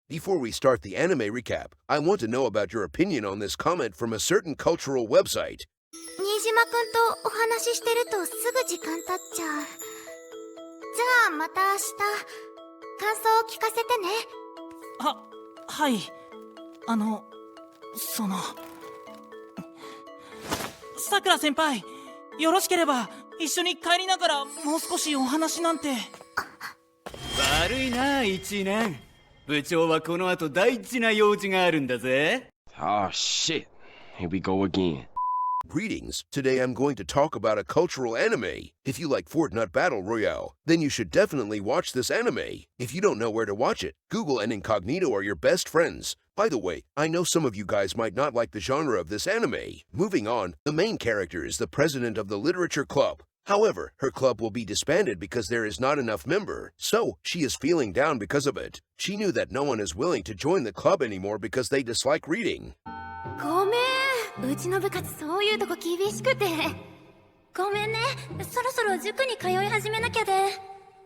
Before we start the anime recap, I want to know about your opinion on this comment from a certain cultural website. 新島くんとお話ししてるとすぐ時間経っちゃう。じゃあまた明日、感想を聞かせてね。はい。さくら先輩、よろしければ一緒に帰りながらもう少しお話なんて。悪いな、一年。部長はこの後大事な用事があるんだぜ。Oh shit. Here we go again. Greetings, today I'm going to talk about a cultural anime. If you like Fortnite Battle Royale, then you should definitely watch this anime. If you don't know where to watch it, Google and Incognito are your best friends. By the way, I know some of you guys might not like the genre of this anime. Moving on, the main character is the president of the literature club. However, her club will be disbanded because there is not enough member, so she is feeling down because of it. She knew that no one is willing to join the club anymore because they dislike reading. ごめん、うちの部活そういうとこ厳しくて。ごめんね、そろそろ塾に通い始めなきゃで。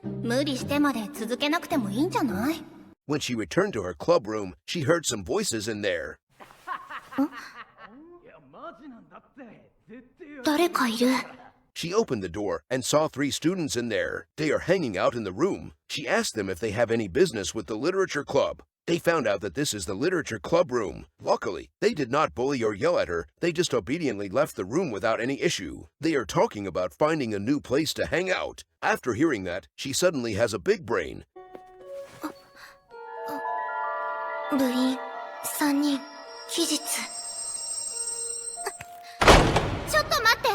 無理してまで続けなくてもいいんじゃない？ When she returned to her club room, she heard some voices in there. 誰かいる。She opened the door and saw 3 students in there. They are hanging out in the room. She asked them if they have any business with the literature club. They found out that this is the literature club room. Luckily, they did not bully or yell at her. They just obediently left the room withoat any issue. They are talking about finding a new place to hang out. After hearing that, she suddenly has a big brain. 部員3人期日。ちょっと待って。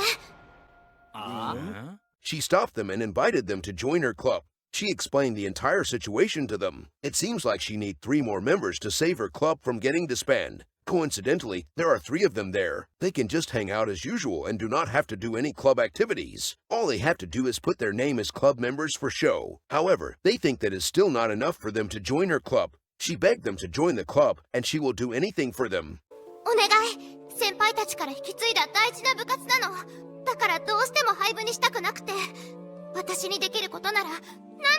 She stopped them and invited them to join her club. She explained the entire situation to them. It seems like she needs 3 more members to save her club from getting disbanded. Coincidentally, there are 3 of them there. They can just hang out as usual and do not have to do any club activities. All they have to do is put their name as club members for show. However, they think that is still not enough for them to join her club. She begged them to join the club, and she will do anything for them. お願い、先輩たちから引き継いだ大事な部活なの。だからどうしても廃部にしたくなくて。私にできることなら何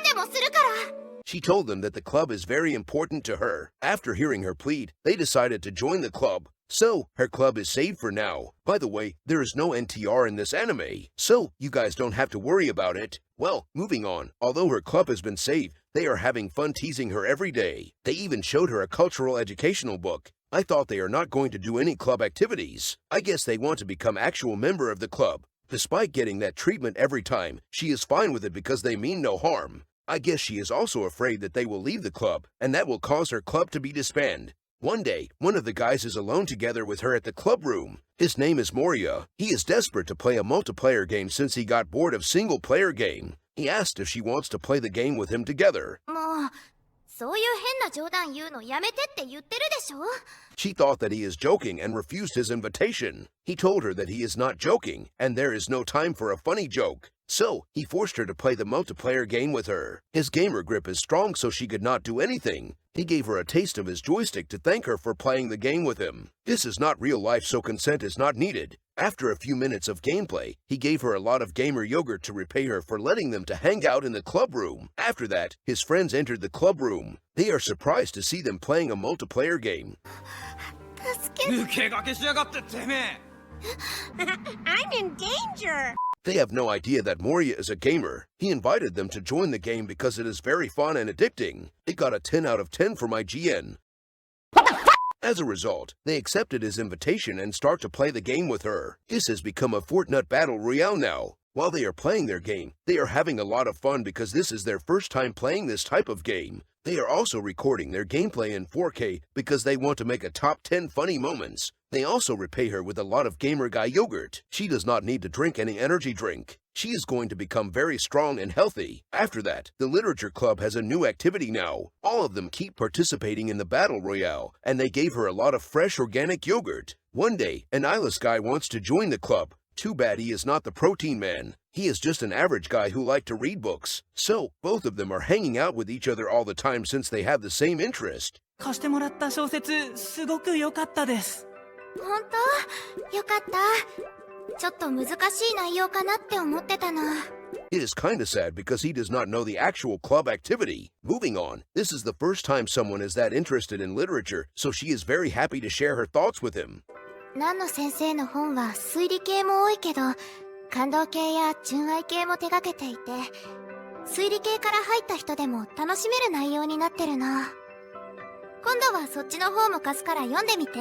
でもするから。She told them that the club is very important to her. After hearing her plead, they decided to join the club. So, her club is saved for now. By the way, there is no NTR in this anime, so you guys don't have to worry about it. Well, moving on. Although her club has been saved, they are having fun teasing her every day. They even showed her a cultural educational book. I thought they are not going to do any club activities. I guess they want to become actual member of the club. Despite getting that treatment every time, she is fine with it because they mean no harm. I guess she is also afraid that they will leave the club, and that will cause her club to be disbanded. One day, one of the guys is alone together with her at the club room. His name is Moria. He is desperate to play a multiplayer game since he got bored of single-player game. He asked if she wants to play the game with him together. もう、そういう変な冗談言うのやめてって言ってるでしょ。 She thought that he is joking and refused his invitation. He told her that he is not joking, and there is no time for a funny joke. So, he forced her to play the multiplayer game with her. His gamer grip is strong so she could not do anything. He gave her a taste of his joystick to thank her for playing the game with him. This is not real life, so consent is not needed. After a few minutes of gameplay, he gave her a lot of gamer yogurt to repay her for letting them to hang out in the club room. After that, his friends entered the club room. They are surprised to see them playing a multiplayer game. 助けて。抜け駆けしやがっててめえ。I'm in danger! They have no idea that Moria is a gamer. He invited them to join the game because it is very fun and addicting. It got a 10 out of 10 for my GN. As a result, they accepted his invitation and start to play the game with her. This has become a Fortnite Battle Royale now. While they are playing their game, they are having a lot of fun because this is their first time playing this type of game. They are also recording their gameplay in 4K because they want to make a top 10 funny moments. They also repay her with a lot of Gamer Guy yogurt. She does not need to drink any energy drink. She is going to become very strong and healthy. After that, the Literature Club has a new activity now. All of them keep participating in the Battle Royale, and they gave her a lot of fresh organic yogurt. One day, an eyeless guy wants to join the club. Too bad he is not the protein man. He is just an average guy who likes to read books. So, both of them are hanging out with each other all the time since they have the same interest. 貸してもらった小説、すごく良かったです。本当？よかった。ちょっと難しい内容かなって思ってたの。It is kinda sad because he does not know the actual club activity. Moving on, this is the first time someone is that interested in literature, so she is very happy to share her thoughts with him. 南野先生の本は推理系も多いけど、感動系や純愛系も手掛けていて、推理系から入った人でも楽しめる内容になってるな。今度はそっちの方も貸すから読んでみて。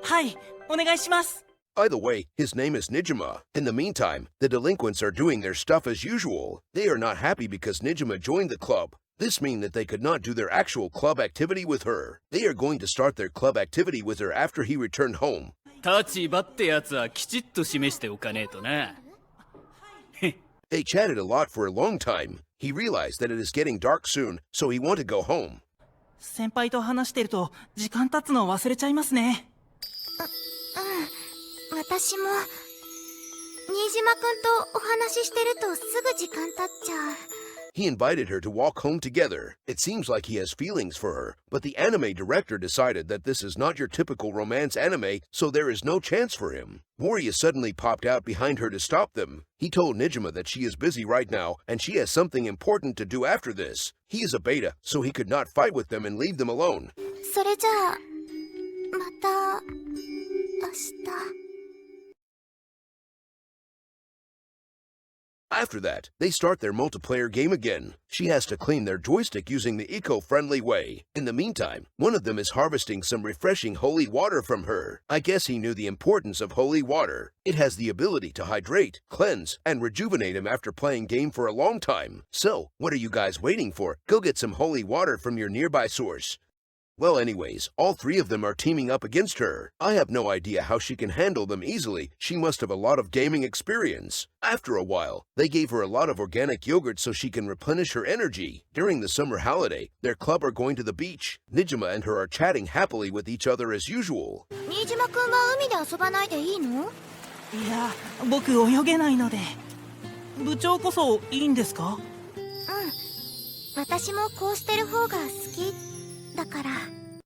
はい、お願いします。By the way, his name is Nijima. In the meantime, the delinquents are doing their stuff as usual. They are not happy because Nijima joined the club. This means that they could not do their actual club activity with her. They are going to start their club activity with her after he returned home. 立場ってやつはきちっと示しておかねえとな。They chatted a lot for a long time. He realized that it is getting dark soon, so he wanted to go home. 先輩と話してると時間経つの忘れちゃいますね。私も新島くんとお話ししてるとすぐ時間経っちゃう。He invited her to walk home together. It seems like he has feelings for her, but the anime director decided that this is not your typical romance anime, so there is no chance for him. Moria suddenly popped out behind her to stop them. He told Nijima that she is busy right now and she has something important to do after this. He is a beta, so he could not fight with them and leave them alone. それじゃあまた明日。After that, they start their multiplayer game again. She has to clean their joystick using the eco-friendly way. In the meantime, one of them is harvesting some refreshing holy water from her. I guess he knew the importance of holy water. It has the ability to hydrate, cleanse, and rejuvenate him after playing game for a long time. So, what are you guys waiting for? Go get some holy water from your nearby source. Well, anyways, all three of them are teaming up against her. I have no idea how she can handle them easily. She must have a lot of gaming experience. After a while, they gave her a lot of organic yogurt so she can replenish her energy. During the summer holiday, their club are going to the beach. Nijima and her are chatting happily with each other as usual. 新島くんは海で遊ばないでいいの？いや、僕泳げないので。部長こそいいんですか？私もこうしてる方が好きだから。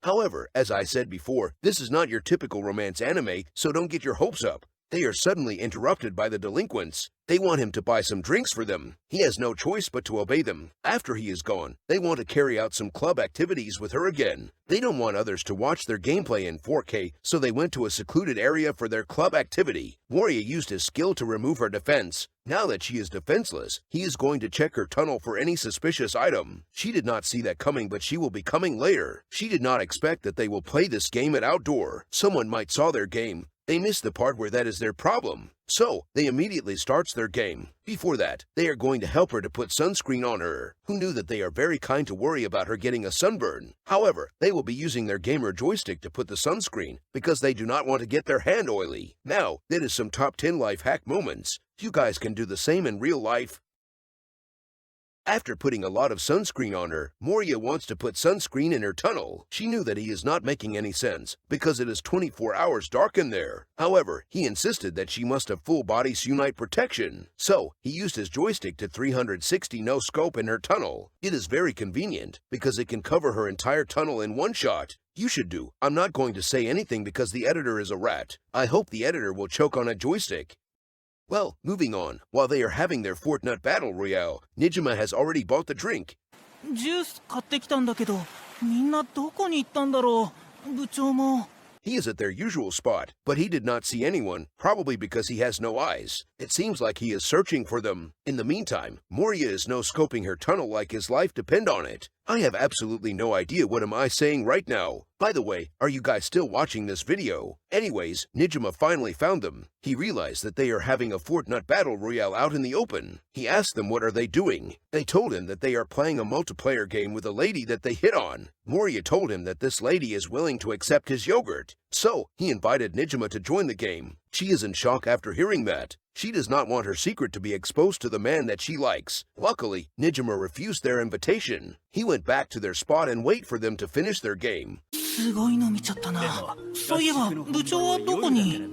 However, as I said before, this is not your typical romance anime, so don't get your hopes up. They are suddenly interrupted by the delinquents. They want him to buy some drinks for them. He has no choice but to obey them. After he is gone, they want to carry out some club activities with her again. They don't want others to watch their gameplay in 4K, so they went to a secluded area for their club activity. Moria used his skill to remove her defense. Now that she is defenseless, he is going to check her tunnel for any suspicious item. She did not see that coming, but she will be coming later. She did not expect that they will play this game at outdoor. Someone might saw their game. They missed the part where that is their problem. So, they immediately starts their game. Before that, they are going to help her to put sunscreen on her. Who knew that they are very kind to worry about her getting a sunburn? However, they will be using their gamer joystick to put the sunscreen because they do not want to get their hand oily. Now, that is some top 10 life hack moments. You guys can do the same in real life. After putting a lot of sunscreen on her, Moria wants to put sunscreen in her tunnel. She knew that he is not making any sense, because it is 24 hours dark in there. However, he insisted that she must have full body Sunite protection. So, he used his joystick to 360 no scope in her tunnel. It is very convenient, because it can cover her entire tunnel in one shot. You should do. I'm not going to say anything because the editor is a rat. I hope the editor will choke on a joystick. Well, moving on. While they are having their Fortnite Battle Royale, Nijima has already bought the drink. ジュース買ってきたんだけど、みんなどこに行ったんだろう。部長も。He is at their usual spot, but he did not see anyone, probably because he has no eyes. It seems like he is searching for them. In the meantime, Moria is no-scoping her tunnel like his life depend on it. I have absolutely no idea what am I saying right now. By the way, are you guys still watching this video? Anyways, Nijima finally found them. He realized that they are having a Fortnite Battle Royale out in the open. He asked them what are they doing. They told him that they are playing a multiplayer game with a lady that they hit on. Moria told him that this lady is willing to accept his yogurt. So, he invited Nijima to join the game. She is in shock after hearing that. She does not want her secret to be exposed to the man that she likes. Luckily, Nijima refused their invitation. He went back to their spot and wait for them to finish their game. すごいの見ちゃったな。そういえば、部長はどこに？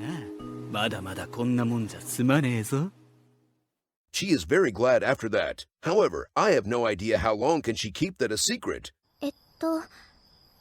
まだまだこんなもんじゃ済まねえぞ。She is very glad after that. However, I have no idea how long can she keep that a secret. 今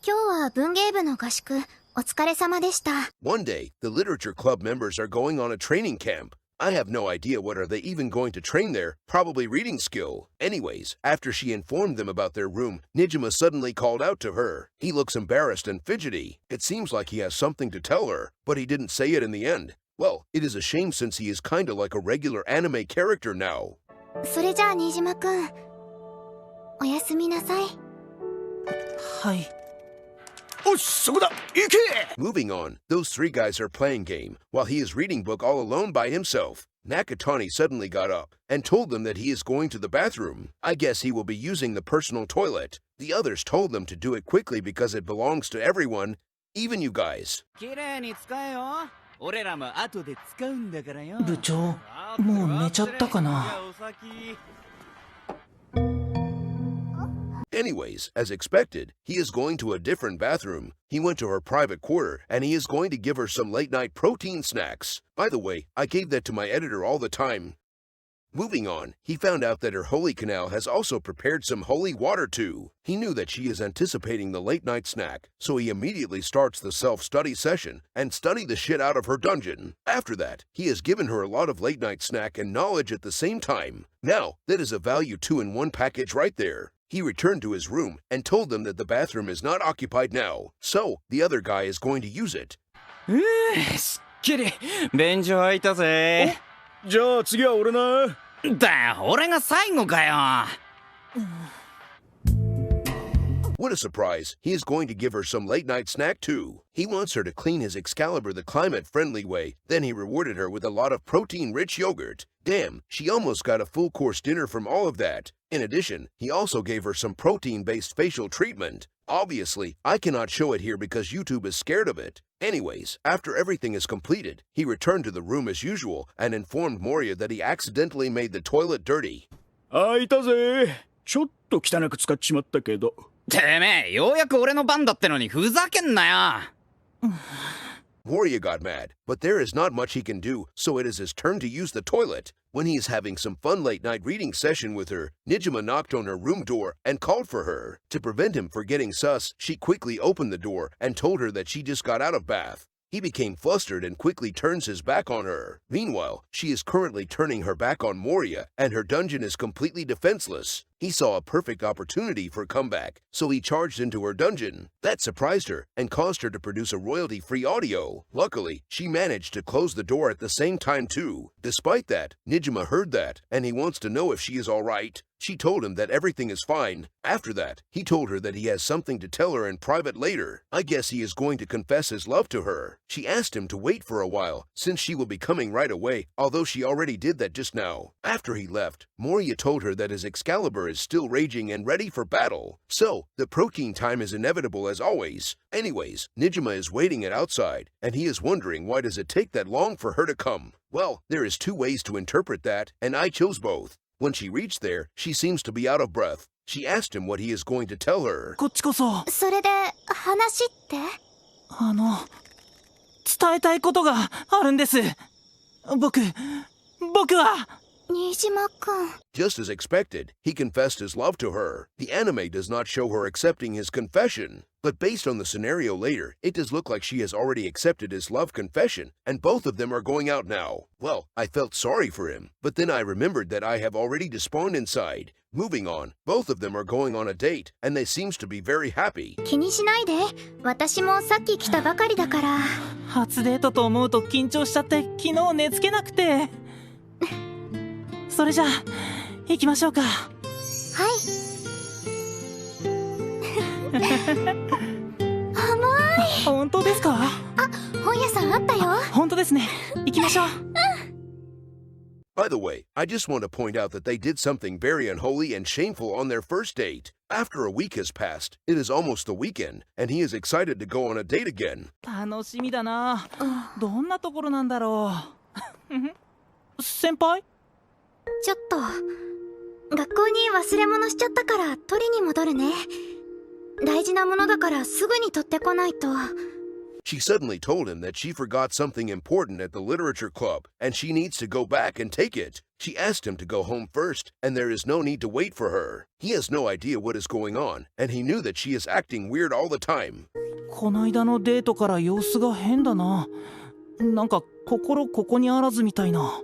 日は文芸部の合宿、お疲れ様でした。One day, the literature club members are going on a training camp. I have no idea what are they even going to train there, probably reading skill. Anyways, after she informed them about their room, Nijima suddenly called out to her. He looks embarrassed and fidgety. It seems like he has something to tell her, but he didn't say it in the end. Well, it is a shame since he is kinda like a regular anime character now. それじゃあ新島くん、おやすみなさい。はい。おし、そこだ、行け! Moving on, those three guys are playing game, while he is reading book all alone by himself. Nakatani suddenly got up and told them that he is going to the bathroom. I guess he will be using the personal toilet. The others told them to do it quickly because it belongs to everyone, even you guys. きれいに使えよ。俺らも後で使うんだからよ。部長、もう寝ちゃったかな。お先。Anyways, as expected, he is going to a different bathroom. He went to her private quarter, and he is going to give her some late-night protein snacks. By the way, I gave that to my editor all the time. Moving on, he found out that her holy canal has also prepared some holy water too. He knew that she is anticipating the late-night snack, so he immediately starts the self-study session and study the shit out of her dungeon. After that, he has given her a lot of late-night snack and knowledge at the same time. Now, that is a value 2-in-1 package right there. He returned to his room and told them that the bathroom is not occupied now, so the other guy is going to use it. すっきり便所空いたぜ。じゃあ次は俺な。だよ、俺が最後かよ。What a surprise, he is going to give her some late-night snack too. He wants her to clean his Excalibur the climate-friendly way, then he rewarded her with a lot of protein-rich yogurt. Damn, she almost got a full-course dinner from all of that. In addition, he also gave her some protein-based facial treatment. Obviously, I cannot show it here because YouTube is scared of it. Anyways, after everything is completed, he returned to the room as usual and informed Moria that he accidentally made the toilet dirty. 開いたぜ。ちょっと汚く使っちまったけど。てめえ、ようやく俺の番だってのにふざけんなよ。Moria got mad, but there is not much he can do, so it is his turn to use the toilet. When he is having some fun late-night reading session with her, Nijima knocked on her room door and called for her. To prevent him from getting sus, she quickly opened the door and told her that she just got out of bath. He became flustered and quickly turns his back on her. Meanwhile, she is currently turning her back on Moria, and her dungeon is completely defenseless. He saw a perfect opportunity for comeback, so he charged into her dungeon. That surprised her and caused her to produce a royalty-free audio. Luckily, she managed to close the door at the same time too. Despite that, Nijima heard that, and he wants to know if she is alright. She told him that everything is fine. After that, he told her that he has something to tell her in private later. I guess he is going to confess his love to her. She asked him to wait for a while, since she will be coming right away, although she already did that just now. After he left, Moria told her that his Excalibur is still raging and ready for battle. So, the protein time is inevitable as always. Anyways, Nijima is waiting it outside, and he is wondering why does it take that long for her to come. Well, there is two ways to interpret that, and I chose both. When she reached there, she seems to be out of breath. She asked him what he is going to tell her. こっちこそ。それで、話って？伝えたいことがあるんです。僕は。新島くん。Just as expected, he confessed his love to her. The anime does not show her accepting his confession, but based on the scenario later, it does look like she has already accepted his love confession, and both of them are going out now. Well, I felt sorry for him, but then I remembered that I have already despawned inside. Moving on, both of them are going on a date, and they seems to be very happy. 気にしないで。私もさっき来たばかりだから。初デートと思うと緊張しちゃって昨日寝つけなくて。それじゃあ行きましょうか。はい。甘い。本当ですか？あ、本屋さんあったよ。本当ですね。行きましょう。By the way, I just want to point out that they did something very unholy and shameful on their first date. After a week has passed, it is almost the weekend, and he is excited to go on a date again. 楽しみだな。どんなところなんだろう。先輩？ちょっと学校に忘れ物しちゃったから取りに戻るね。大事なものだからすぐに取ってこないと。She suddenly told him that she forgot something important at the literature club, and she needs to go back and take it. She asked him to go home first, and there is no need to wait for her. He has no idea what is going on, and he knew that she is acting weird all the time. こないだのデートから様子が変だな。なんか心ここにあらずみたいな。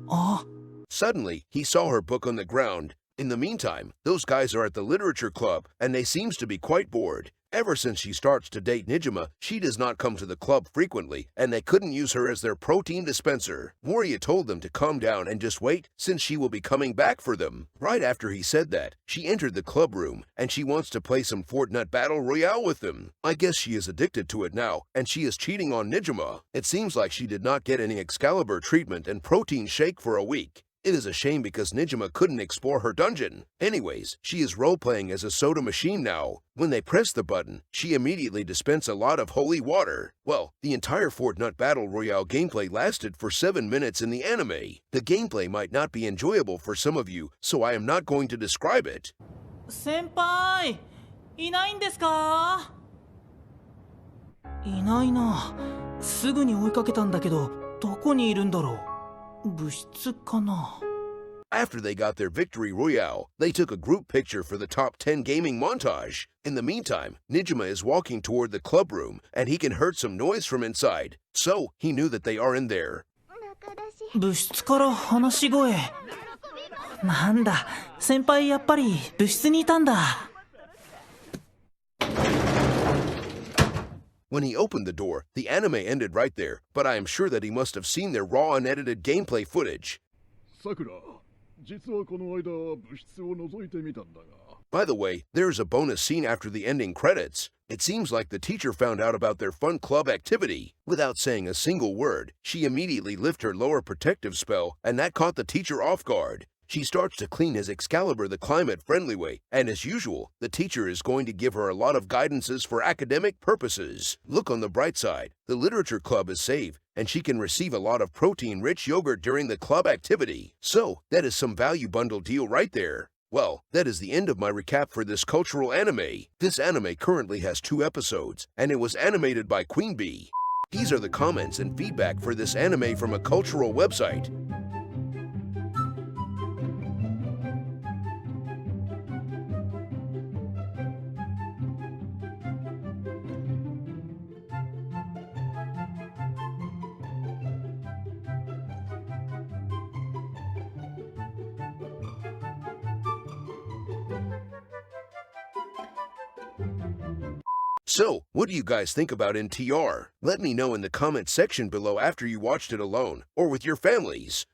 あ、 Suddenly, he saw her book on the ground. In the meantime, those guys are at the literature club, and they seems to be quite bored. Ever since she starts to date Nijima, she does not come to the club frequently, and they couldn't use her as their protein dispenser. Moria told them to calm down and just wait, since she will be coming back for them. Right after he said that, she entered the club room, and she wants to play some Fortnite Battle Royale with them. I guess she is addicted to it now, and she is cheating on Nijima. It seems like she did not get any Excalibur treatment and protein shake for a week. It is a shame because Nijima couldn't explore her dungeon. Anyways, she is role-playing as a soda machine now. When they press the button, she immediately dispenses a lot of holy water. Well, the entire Fortnite Battle Royale gameplay lasted for 7 minutes in the anime. The gameplay might not be enjoyable for some of you, so I am not going to describe it. 先輩、いないんですか？いないな。すぐに追いかけたんだけど、どこにいるんだろう。部室かな。 After they got their victory royale, they took a group picture for the top 10 gaming montage. In the meantime, Nijima is walking toward the club room, and he can hear some noise from inside. So, he knew that they are in there. 部室から話し声。なんだ、先輩やっぱり部室にいたんだ。 When he opened the door, the anime ended right there, but I am sure that he must have seen their raw unedited gameplay footage. さくら、実はこの間部室を覗いてみたんだが。 By the way, there is a bonus scene after the ending credits. It seems like the teacher found out about their fun club activity. Without saying a single word, she immediately lifted her lower protective spell, and that caught the teacher off guard. She starts to clean his Excalibur the climate-friendly way, and as usual, the teacher is going to give her a lot of guidances for academic purposes. Look on the bright side, the literature club is safe, and she can receive a lot of protein-rich yogurt during the club activity. So, that is some value bundle deal right there. Well, that is the end of my recap for this cultural anime. This anime currently has 2 episodes, and it was animated by Queen Bee. These are the comments and feedback for this anime from a cultural website. So, what do you guys think about NTR? Let me know in the comment section below after you watched it alone or with your families.